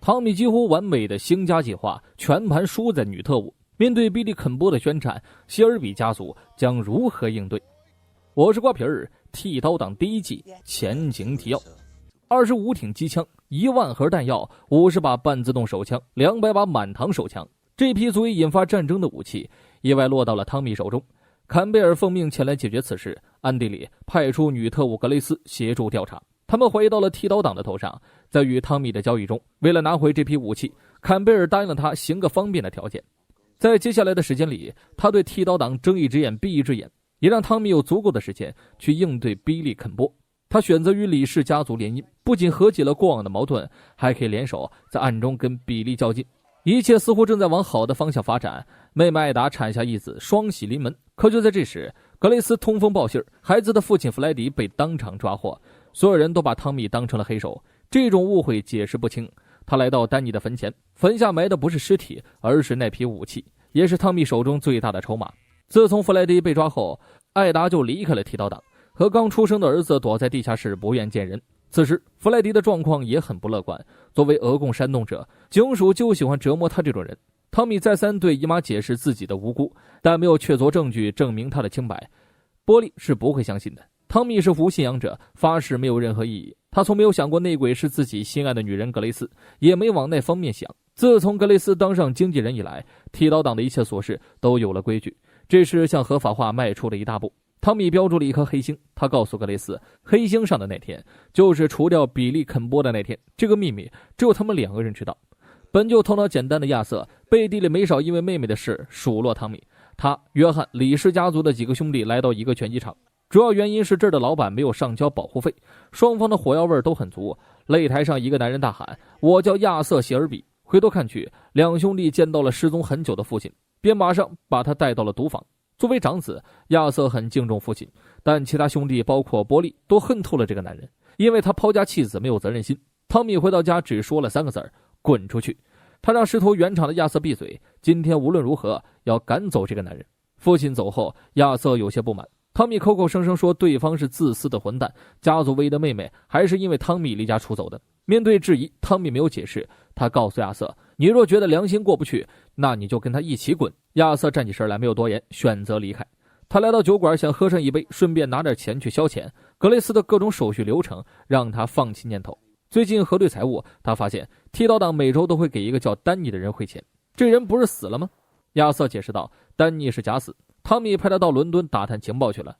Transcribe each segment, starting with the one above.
汤米几乎完美的兴家计划全盘输在女特务。面对比利肯波的宣战，谢尔比家族将如何应对？我是瓜皮儿，剃刀党第一季前景提要：25挺机枪，1万盒弹药，50把半自动手枪，200把满膛手枪。这批足以引发战争的武器，意外落到了汤米手中。坎贝尔奉命前来解决此事，暗地里派出女特务格雷斯协助调查。他们怀疑到了剃刀党的头上。在与汤米的交易中，为了拿回这批武器，坎贝尔答应了他行个方便的条件。在接下来的时间里，他对剃刀党睁一只眼闭一只眼，也让汤米有足够的时间去应对比利肯波。他选择与李氏家族联姻，不仅和解了过往的矛盾，还可以联手在暗中跟比利较劲。一切似乎正在往好的方向发展。妹妹艾达产下一子，双喜临门。可就在这时，格雷斯通风报信，孩子的父亲弗莱迪被当场抓获。所有人都把汤米当成了黑手，这种误会解释不清。他来到丹尼的坟前，坟下埋的不是尸体，而是那批武器，也是汤米手中最大的筹码。自从弗莱迪被抓后，艾达就离开了剃刀党，和刚出生的儿子躲在地下室不愿见人。此时弗莱迪的状况也很不乐观，作为俄共煽动者，警署就喜欢折磨他这种人。汤米再三对姨妈解释自己的无辜，但没有确凿证据证明他的清白。波利是不会相信的。汤米是无信仰者，发誓没有任何意义。他从没有想过内鬼是自己心爱的女人格雷斯，也没往那方面想。自从格雷斯当上经纪人以来，剃刀党的一切琐事都有了规矩，这是向合法化迈出了一大步。汤米标注了一颗黑星，他告诉格雷斯，黑星上的那天就是除掉比利肯波的那天。这个秘密只有他们2个人知道。本就头脑简单的亚瑟背地里没少因为妹妹的事数落汤米。他、约翰、李氏家族的几个兄弟来到一个拳击场，主要原因是这儿的老板没有上交保护费。双方的火药味都很足。擂台上一个男人大喊，我叫亚瑟谢尔比。回头看去，2兄弟见到了失踪很久的父亲，便马上把他带到了毒房。作为长子，亚瑟很敬重父亲，但其他兄弟包括波利都恨透了这个男人，因为他抛家弃子，没有责任心。汤米回到家只说了3个字，滚出去。他让试图圆场的亚瑟闭嘴，今天无论如何要赶走这个男人。父亲走后，亚瑟有些不满。汤米口口声声说对方是自私的混蛋，家族唯一的妹妹还是因为汤米离家出走的。面对质疑，汤米没有解释，他告诉亚瑟，你若觉得良心过不去，那你就跟他一起滚。亚瑟站起身来，没有多言，选择离开。他来到酒馆想喝上一杯，顺便拿点钱去消遣。格雷斯的各种手续流程让他放弃念头。最近核对财务，他发现剃刀党每周都会给一个叫丹尼的人汇钱。这人不是死了吗？亚瑟解释道，丹尼是假死。汤米派他到伦敦打探情报去了。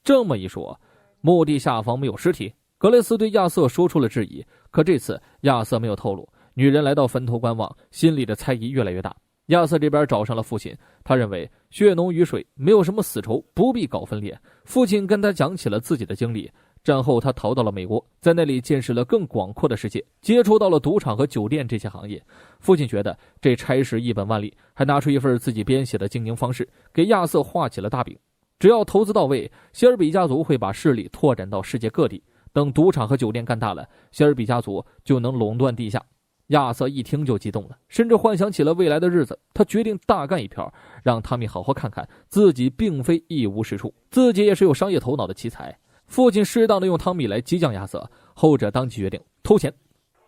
这么一说，墓地下方没有尸体？格雷斯对亚瑟说出了质疑，可这次亚瑟没有透露。女人来到坟头观望，心里的猜疑越来越大。亚瑟这边找上了父亲，他认为血浓于水，没有什么死仇，不必搞分裂。父亲跟他讲起了自己的经历，战后他逃到了美国，在那里见识了更广阔的世界，接触到了赌场和酒店这些行业。父亲觉得这差事一本万利，还拿出一份自己编写的经营方式给亚瑟画起了大饼。只要投资到位，谢尔比家族会把势力拓展到世界各地，等赌场和酒店干大了，谢尔比家族就能垄断地下。亚瑟一听就激动了，甚至幻想起了未来的日子。他决定大干一票，让汤米好好看看自己并非一无是处，自己也是有商业头脑的奇才。父亲适当的用汤米来激将亚瑟，后者当即决定偷钱。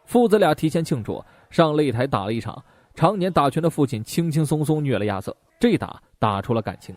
父子俩提前庆祝，上擂台打了一场。常年打拳的父亲轻轻松松虐了亚瑟，这打出了感情。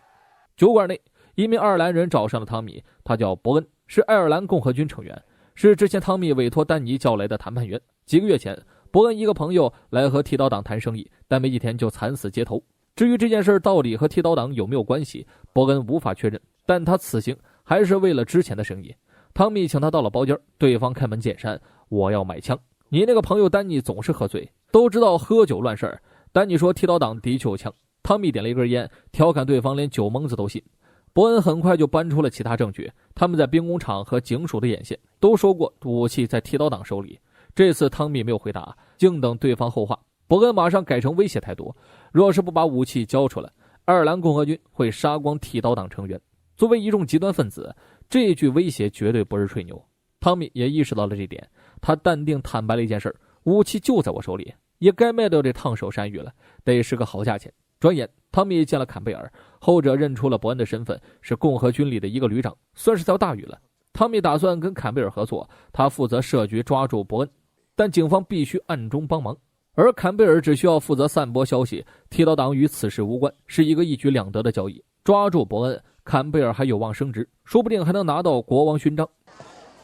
酒馆内，一名爱尔兰人找上了汤米，他叫伯恩，是爱尔兰共和军成员，是之前汤米委托丹尼叫来的谈判员。几个月前，伯恩一个朋友来和剃刀党谈生意，但没几天就惨死街头。至于这件事到底和剃刀党有没有关系，伯恩无法确认，但他此行还是为了之前的生意。汤米请他到了包间，对方开门见山，我要买枪。你那个朋友丹尼总是喝醉，都知道喝酒乱事儿。丹尼说剃刀党的确有枪。汤米点了一根烟，调侃对方连酒蒙子都信。伯恩很快就搬出了其他证据，他们在兵工厂和警署的眼线都说过武器在剃刀党手里。这次汤米没有回答，静等对方后话。伯恩马上改成威胁态度，若是不把武器交出来，爱尔兰共和军会杀光剃刀党成员。作为一众极端分子，这句威胁绝对不是吹牛。汤米也意识到了这点，他淡定坦白了一件事，武器就在我手里，也该卖掉这烫手山芋了，得是个好价钱。转眼汤米见了坎贝尔，后者认出了伯恩的身份，是共和军里的一个旅长，算是条大鱼了。汤米打算跟坎贝尔合作，他负责设局抓住伯恩，但警方必须暗中帮忙。而坎贝尔只需要负责散播消息，剃刀党与此事无关，是一个一举两得的交易。抓住伯恩，坎贝尔还有望升职，说不定还能拿到国王勋章。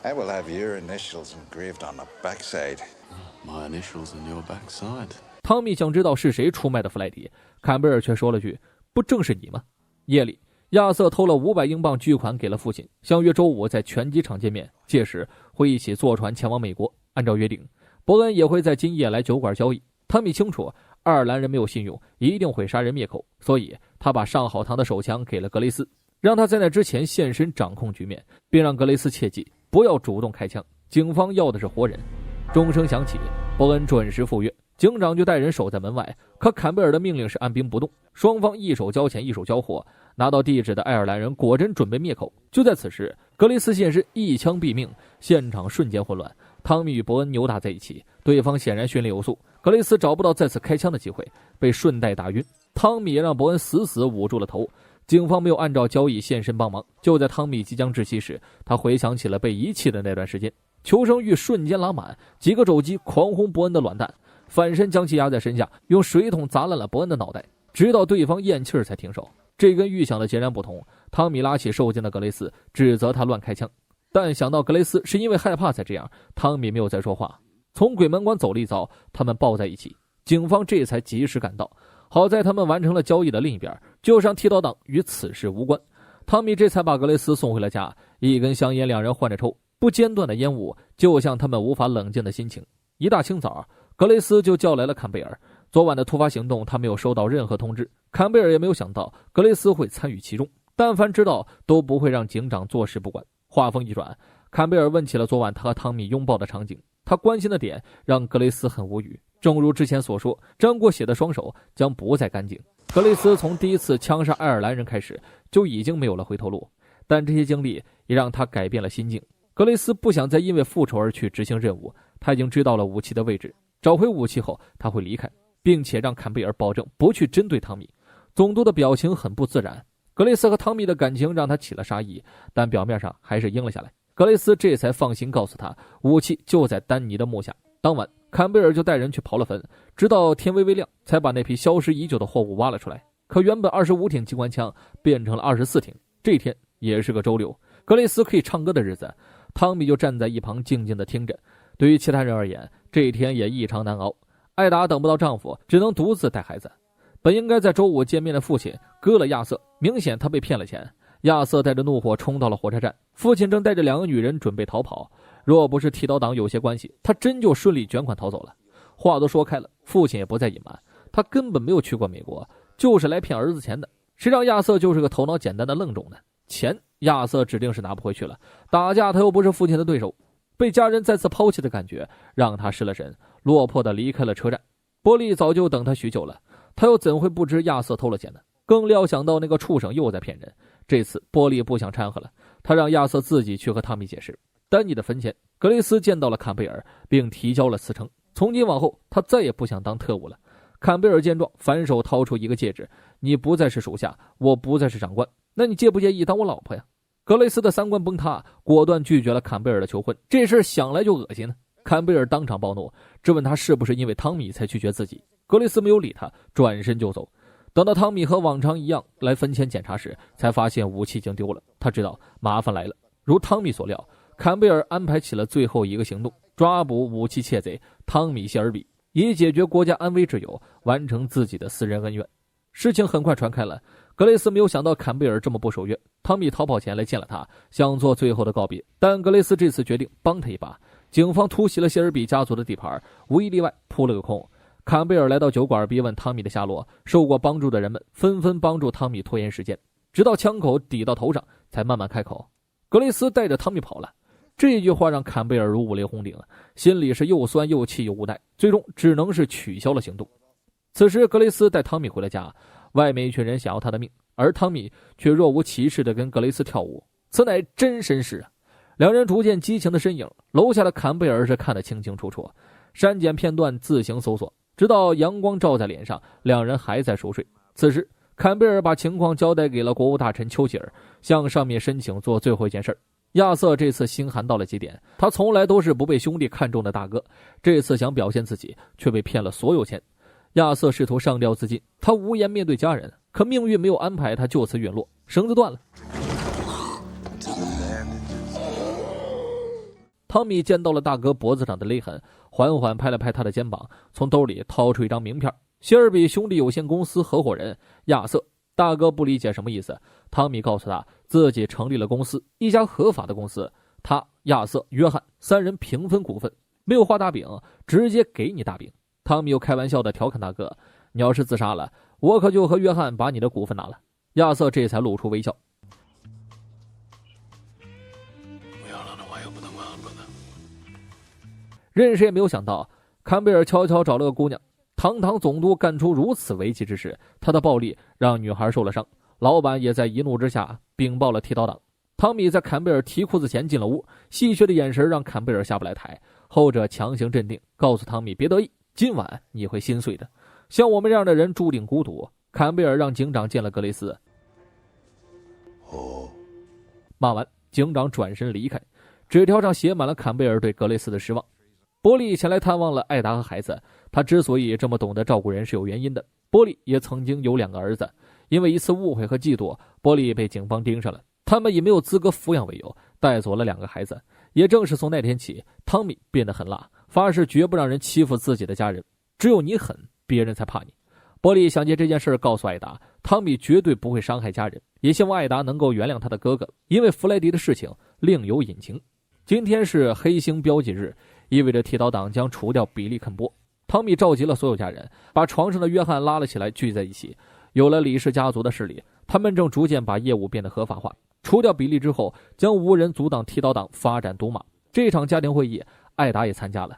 I will have your initials engraved on the backside. My initials on your backside. 汤米想知道是谁出卖的弗莱迪，坎贝尔却说了句：“不正是你吗？”夜里，亚瑟偷了500英镑巨款给了父亲，相约周5在拳击场见面，届时会一起坐船前往美国。按照约定，伯恩也会在今夜来酒馆交易。汤米清楚爱尔兰人没有信用，一定会杀人灭口，所以他把上好膛的手枪给了格雷斯，让他在那之前现身掌控局面，并让格雷斯切记不要主动开枪，警方要的是活人。钟声响起，伯恩准时赴约，警长就带人守在门外，可坎贝尔的命令是按兵不动。双方一手交钱一手交货，拿到地址的爱尔兰人果真准备灭口。就在此时，格雷斯现身，一枪毙命，现场瞬间混乱。汤米与伯恩扭打在一起，对方显然训练有素，格雷斯找不到再次开枪的机会，被顺带打晕。汤米也让伯恩死死捂住了头。警方没有按照交易现身帮忙，就在汤米即将窒息时，他回想起了被遗弃的那段时间，求生欲瞬间拉满，几个肘击狂轰伯恩的卵蛋，反身将其压在身下，用水桶砸烂了伯恩的脑袋，直到对方咽气儿才停手。这跟预想的截然不同，汤米拉起受惊的格雷斯，指责他乱开枪，但想到格雷斯是因为害怕才这样，汤米没有再说话。从鬼门关走了一遭，他们抱在一起，警方这才及时赶到。好在他们完成了交易的另一边，就让剃刀党与此事无关。汤米这才把格雷斯送回了家，一根香烟两人换着抽，不间断的烟雾就像他们无法冷静的心情。一大清早，格雷斯就叫来了坎贝尔。昨晚的突发行动他没有收到任何通知，坎贝尔也没有想到格雷斯会参与其中，但凡知道都不会让警长坐视不管。话锋一转，坎贝尔问起了昨晚他和汤米拥抱的场景，他关心的点让格雷斯很无语。正如之前所说，沾过血的双手将不再干净。格雷斯从第一次枪杀爱尔兰人开始就已经没有了回头路，但这些经历也让他改变了心境。格雷斯不想再因为复仇而去执行任务，他已经知道了武器的位置，找回武器后他会离开，并且让坎贝尔保证不去针对汤米。总督的表情很不自然，格雷斯和汤米的感情让他起了杀意，但表面上还是应了下来。格雷斯这才放心告诉他，武器就在丹尼的墓下。当晚，坎贝尔就带人去刨了坟，直到天微微亮才把那批消失已久的货物挖了出来。可原本25挺机关枪变成了24挺，这天也是个周六，格雷斯可以唱歌的日子，汤米就站在一旁静静地听着。对于其他人而言，这一天也异常难熬。艾达等不到丈夫，只能独自带孩子。本应该在周5见面的父亲割了亚瑟，明显他被骗了钱。亚瑟带着怒火冲到了火车站，父亲正带着2个女人准备逃跑。若不是剃刀党有些关系，他真就顺利卷款逃走了。话都说开了，父亲也不再隐瞒，他根本没有去过美国，就是来骗儿子钱的。谁让亚瑟就是个头脑简单的愣种呢？钱亚瑟指定是拿不回去了，打架他又不是父亲的对手。被家人再次抛弃的感觉让他失了神，落魄地离开了车站。波利早就等他许久了，他又怎会不知亚瑟偷了钱呢？更料想到那个畜生又在骗人。这次波利不想掺和了，他让亚瑟自己去和汤米解释。丹尼的坟前，格雷斯见到了坎贝尔，并提交了辞呈。从今往后，他再也不想当特务了。坎贝尔见状，反手掏出一个戒指：“你不再是属下，我不再是长官，那你介不介意当我老婆呀？”格雷斯的三观崩塌，果断拒绝了坎贝尔的求婚。这事想来就恶心呢。坎贝尔当场暴怒，质问他是不是因为汤米才拒绝自己。格雷斯没有理他，转身就走。等到汤米和往常一样来坟前检查时，才发现武器已经丢了。他知道麻烦来了。如汤米所料，坎贝尔安排起了最后一个行动，抓捕武器窃贼汤米·谢尔比，以解决国家安危之忧，完成自己的私人恩怨。事情很快传开了，格雷斯没有想到坎贝尔这么不守约。汤米逃跑前来见了他，想做最后的告别，但格雷斯这次决定帮他一把。警方突袭了谢尔比家族的地盘，无一例外扑了个空。坎贝尔来到酒馆逼问汤米的下落，受过帮助的人们纷纷帮助汤米拖延时间，直到枪口抵到头上才慢慢开口。格雷斯带着汤米跑了。这句话让坎贝尔如五雷轰顶，心里是又酸又气又无奈，最终只能是取消了行动。此时格雷斯带汤米回了家，外面一群人想要他的命，而汤米却若无其事地跟格雷斯跳舞，此乃真绅士啊！两人逐渐激情的身影，楼下的坎贝尔是看得清清楚楚，删减片段自行搜索，直到阳光照在脸上，两人还在熟睡。此时坎贝尔把情况交代给了国务大臣丘吉尔，向上面申请做最后一件事。亚瑟这次心寒到了极点，他从来都是不被兄弟看中的大哥，这次想表现自己，却被骗了所有钱。亚瑟试图上吊自尽，他无颜面对家人，可命运没有安排他就此陨落，绳子断了。汤米见到了大哥脖子上的勒痕，缓缓拍了拍他的肩膀，从兜里掏出一张名片，谢尔比兄弟有限公司合伙人亚瑟。大哥不理解什么意思，汤米告诉他自己成立了公司，一家合法的公司，他、亚瑟、约翰三人平分股份，没有画大饼，直接给你大饼。汤米又开玩笑地调侃大哥，你要是自杀了，我可就和约翰把你的股份拿了。亚瑟这才露出微笑。任谁也没有想到，坎贝尔悄悄找了个姑娘，堂堂总督干出如此危急之事，他的暴力让女孩受了伤，老板也在一怒之下禀报了剃刀党。汤米在坎贝尔提裤子前进了屋，戏谑的眼神让坎贝尔下不来台，后者强行镇定，告诉汤米别得意，今晚你会心碎的，像我们这样的人注定孤独。坎贝尔让警长见了格雷斯。骂完，警长转身离开，纸条上写满了坎贝尔对格雷斯的失望。波利前来探望了艾达和孩子，他之所以这么懂得照顾人是有原因的。波利也曾经有2个儿子，因为一次误会和嫉妒，波利被警方盯上了，他们以没有资格抚养为由带走了2个孩子。也正是从那天起，汤米变得很辣，发誓绝不让人欺负自己的家人，只有你狠，别人才怕你。波利想借这件事告诉艾达，汤米绝对不会伤害家人，也希望艾达能够原谅他的哥哥，因为弗莱迪的事情另有隐情。今天是黑星标记日，意味着剃刀党将除掉比利肯波。汤米召集了所有家人，把床上的约翰拉了起来，聚在一起。有了李氏家族的势力，他们正逐渐把业务变得合法化。除掉比利之后，将无人阻挡剃刀党发展赌马。这场家庭会议，艾达也参加了。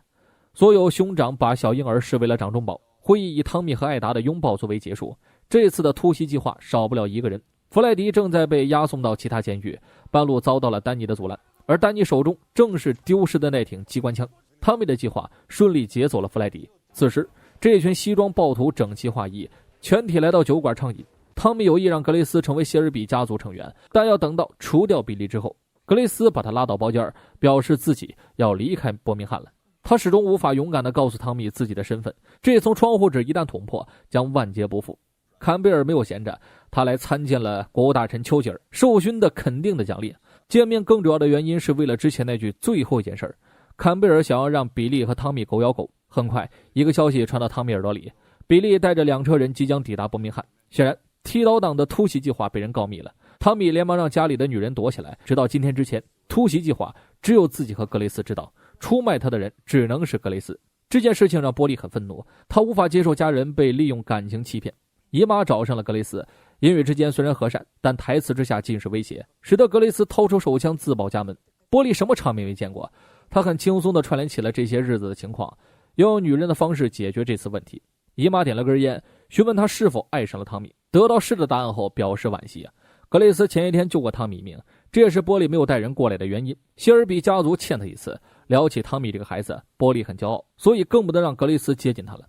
所有兄长把小婴儿视为了掌中宝。会议以汤米和艾达的拥抱作为结束。这次的突袭计划少不了一个人，弗莱迪正在被押送到其他监狱，半路遭到了丹尼的阻拦，而丹尼手中正是丢失的那挺机关枪。汤米的计划顺利劫走了弗莱迪。此时，这群西装暴徒整齐划一，全体来到酒馆畅饮。汤米有意让格雷斯成为谢尔比家族成员，但要等到除掉比利之后。格雷斯把他拉到包间，表示自己要离开伯明翰了。他始终无法勇敢地告诉汤米自己的身份，这层窗户纸一旦捅破，将万劫不复。坎贝尔没有闲着，他来参见了国务大臣丘吉尔，授勋的肯定的奖励。见面更主要的原因是为了之前那句最后一件事。坎贝尔想要让比利和汤米狗咬狗。很快，一个消息传到汤米耳朵里，比利带着2车人即将抵达伯明翰。显然，剃刀党的突袭计划被人告密了。汤米连忙让家里的女人躲起来，直到今天之前，突袭计划只有自己和格雷斯知道，出卖他的人只能是格雷斯。这件事情让波利很愤怒，他无法接受家人被利用感情欺骗。姨妈找上了格雷斯，言语之间虽然和善，但台词之下尽是威胁，使得格雷斯掏出手枪自保家门。波利什么场面没见过，他很轻松地串联起了这些日子的情况，用女人的方式解决这次问题。姨妈点了根烟，询问他是否爱上了汤米，得到是的答案后表示惋惜。格雷斯前一天救过汤米一命，这也是波利没有带人过来的原因。谢尔比家族欠他一次。聊起汤米这个孩子，波利很骄傲，所以更不能让格雷斯接近他了。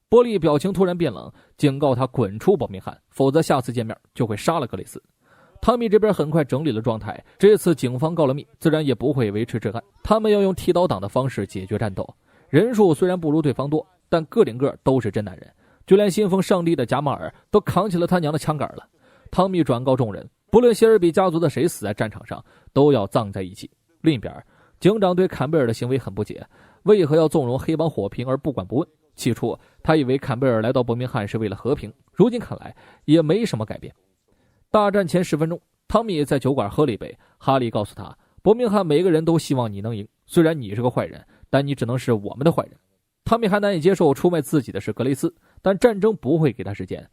波利表情突然变冷，警告他滚出伯明翰，否则下次见面就会杀了格雷斯。汤米这边很快整理了状态，这次警方告了密，自然也不会维持治安，他们要用剃刀党的方式解决战斗。人数虽然不如对方多，但个顶个都是真男人，就连信奉上帝的贾马尔都扛起了他娘的枪杆了。汤米转告众人，不论谢尔比家族的谁死在战场上，都要葬在一起。另一边，警长对坎贝尔的行为很不解，为何要纵容黑帮火拼而不管不问？起初他以为坎贝尔来到伯明翰是为了和平，如今看来也没什么改变。大战前10分钟，汤米在酒馆喝了一杯，哈利告诉他，伯明翰每个人都希望你能赢，虽然你是个坏人，但你只能是我们的坏人。汤米还难以接受出卖自己的是格雷斯，但战争不会给他时间。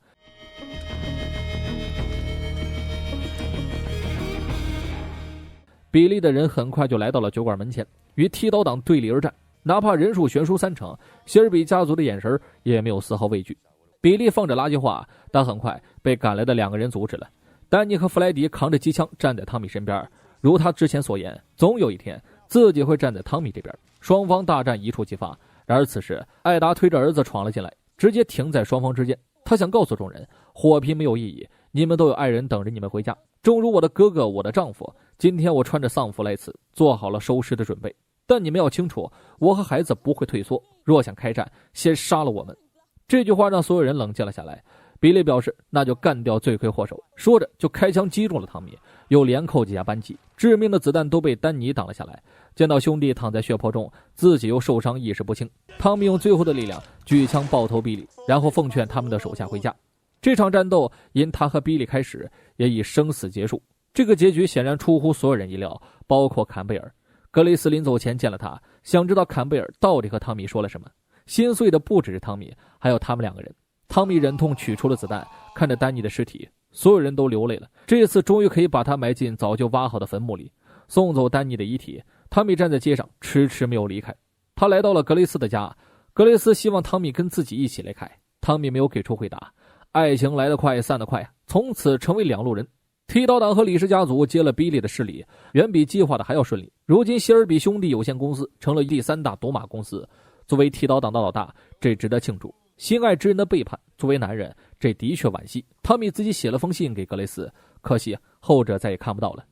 比利的人很快就来到了酒馆门前，与剃刀党对立而战。哪怕人数悬殊3成，谢尔比家族的眼神也没有丝毫畏惧。比利放着垃圾话，但很快被赶来的2个人阻止了。丹尼和弗莱迪扛着机枪站在汤米身边，如他之前所言，总有一天自己会站在汤米这边。双方大战一触即发。然而此时，艾达推着儿子闯了进来，直接停在双方之间。他想告诉众人，火拼没有意义，你们都有爱人等着你们回家，正如我的哥哥，我的丈夫，今天我穿着丧服来此，做好了收尸的准备。但你们要清楚，我和孩子不会退缩，若想开战，先杀了我们。这句话让所有人冷静了下来。比利表示，那就干掉罪魁祸首。说着就开枪击中了汤米，又连扣几下扳机，致命的子弹都被丹尼挡了下来。见到兄弟躺在血泊中，自己又受伤意识不清，汤米用最后的力量举枪爆头比利，然后奉劝他们的手下回家。这场战斗因他和比利开始，也以生死结束。这个结局显然出乎所有人意料，包括坎贝尔。格雷斯临走前见了他，想知道坎贝尔到底和汤米说了什么。心碎的不只是汤米，还有他们两个人。汤米忍痛取出了子弹，看着丹尼的尸体，所有人都流泪了。这一次终于可以把他埋进早就挖好的坟墓里。送走丹尼的遗体，汤米站在街上迟迟没有离开。他来到了格雷斯的家，格雷斯希望汤米跟自己一起离开。汤米没有给出回答。爱情来得快，散得快，从此成为两路人。剃刀党和李氏家族接了比利的势力，远比计划的还要顺利。如今希尔比兄弟有限公司成了第3大赌马公司，作为剃刀党的老大，这值得庆祝。心爱之人的背叛，作为男人，这的确惋惜。汤米自己写了封信给格雷斯，可惜后者再也看不到了。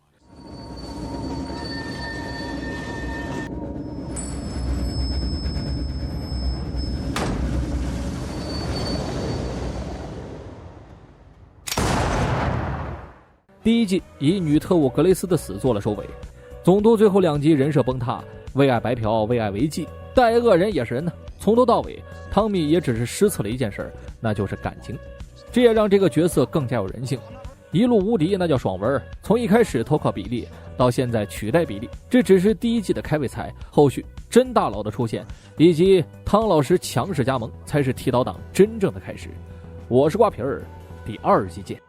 第一季以女特务格雷斯的死做了收尾，总督最后2集人设崩塌，为爱白嫖，为爱为妓，带恶人也是人呢。从头到尾，汤米也只是失策了一件事，那就是感情，这也让这个角色更加有人性。一路无敌那叫爽文，从一开始投靠比利，到现在取代比利，这只是第一季的开胃菜，后续真大佬的出现以及汤老师强势加盟，才是剃刀党真正的开始。我是瓜皮儿，第2季见。